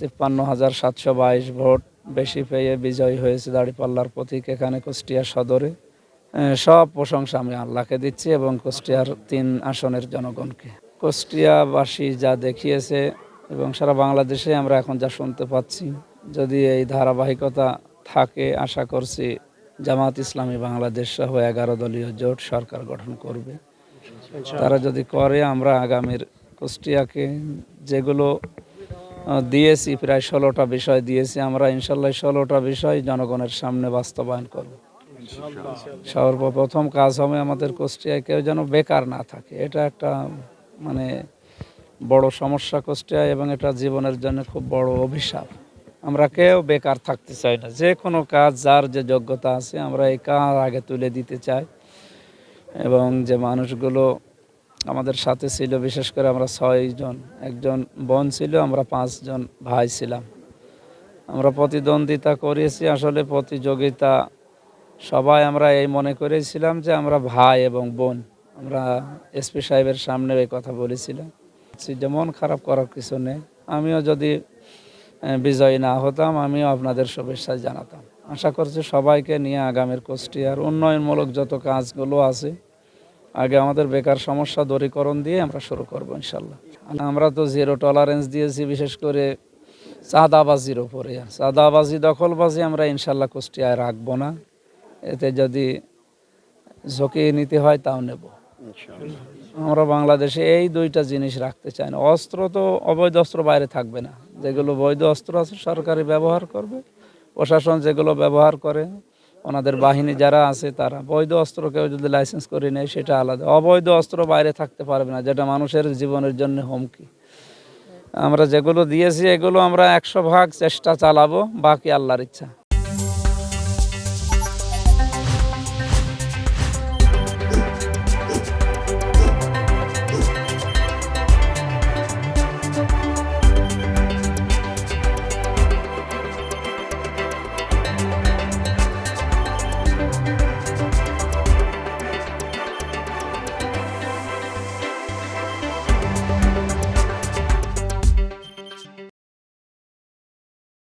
53,722 vote বেশি পেয়ে বিজয়ী হয়েছে দাঁড়িপাল্লার প্রতীক এখানে কুষ্টিয়া সদরে। সব প্রশংসা আমি আল্লাহকে দিচ্ছি এবং কুষ্টিয়ার 3 আসনের জনগণকে। কুষ্টিয়াবাসী যা দেখিয়েছে এবং সারা বাংলাদেশে আমরা এখন যা শুনতে পাচ্ছি, যদি এই ধারাবাহিকতা থাকে আশা করছি জামাত ইসলামী বাংলাদেশ সহ 11 দলীয় জোট সরকার গঠন করবে। তারা যদি করে আমরা আগামীর কুষ্টিয়াকে যেগুলো দিয়েছি, প্রায় 16টা বিষয় দিয়েছি, আমরা ইনশাল্লাহ 16টা বিষয় জনগণের সামনে বাস্তবায়ন করব। সর্বপ্রথম কাজ হবে আমাদের কুষ্টিয়ায় কেউ যেন বেকার না থাকে। এটা একটা মানে বড় সমস্যা কুষ্টিয়ায় এবং এটা জীবনের জন্য খুব বড় অভিশাপ। আমরা কেউ বেকার থাকতে চাই না। যে কোনো কাজ যার যে যোগ্যতা আছে আমরা এই কাজ আগে তুলে দিতে চাই। এবং যে মানুষগুলো আমাদের সাথে ছিল, বিশেষ করে আমরা 6 জন, একজন বোন ছিল, আমরা 5 জন ভাই ছিলাম। আমরা প্রতিদ্বন্দ্বিতা করেছি, আসলে প্রতিযোগিতা সবাই আমরা এই মনে করেছিলাম যে আমরা ভাই এবং বোন। আমরা এসপি সাহেবের সামনে এই কথা বলেছিলাম যে মন খারাপ করার কিছু নেই। আমিও যদি বিজয়ী না হতাম আমিও আপনাদের শুভেচ্ছা জানাতাম। আশা করছি সবাইকে নিয়ে আগামীর কুষ্টিয়ার উন্নয়নমূলক যত কাজগুলো আছে আগে আমাদের বেকার সমস্যা দূরীকরণ দিয়ে আমরা শুরু করব ইনশাল্লাহ। আমরা তো জিরো টলারেন্স দিয়েছি, বিশেষ করে চাঁদাবাজির উপরে। চাঁদাবাজি দখলবাজি আমরা ইনশাল্লাহ কুষ্টিয়ায় রাখবো না। এতে যদি ঝুঁকি নিতে হয় তাও নেব। আমরা বাংলাদেশে এই 2টা জিনিস রাখতে চাই না। অস্ত্র তো অবৈধ অস্ত্র বাইরে থাকবে না, যেগুলো বৈধ অস্ত্র আছে সরকারি ব্যবহার করবে, প্রশাসন যেগুলো ব্যবহার করে ওনাদের বাহিনী যারা আছে তারা। বৈধ অস্ত্র কেউ যদি লাইসেন্স করে নেয় সেটা আলাদা, অবৈধ অস্ত্র বাইরে থাকতে পারবে না, যেটা মানুষের জীবনের জন্য হুমকি। আমরা যেগুলো দিয়েছি এগুলো আমরা 100 ভাগ চেষ্টা চালাবো, বাকি আল্লাহর ইচ্ছা।